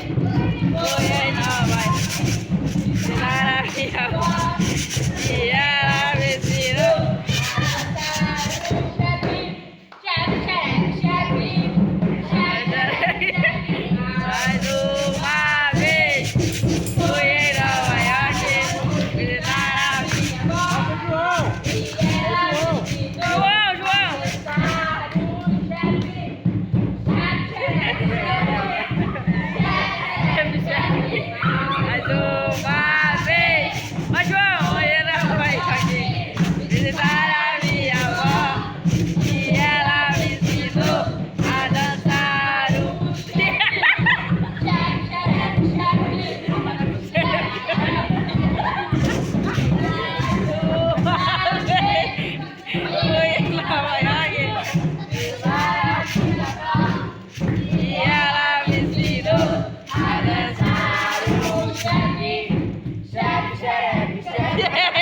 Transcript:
Foi em Nova York. E ela me ensinou. Mais uma vez. Fui em Nova York. Visitar a mais uma vez. Mas João, ela vai aqui visitar a minha avó. E ela me ensinou a dançar o Fui em Nova York. E ela me ensinou a dançar o xereque, xereque, xereque, xereque.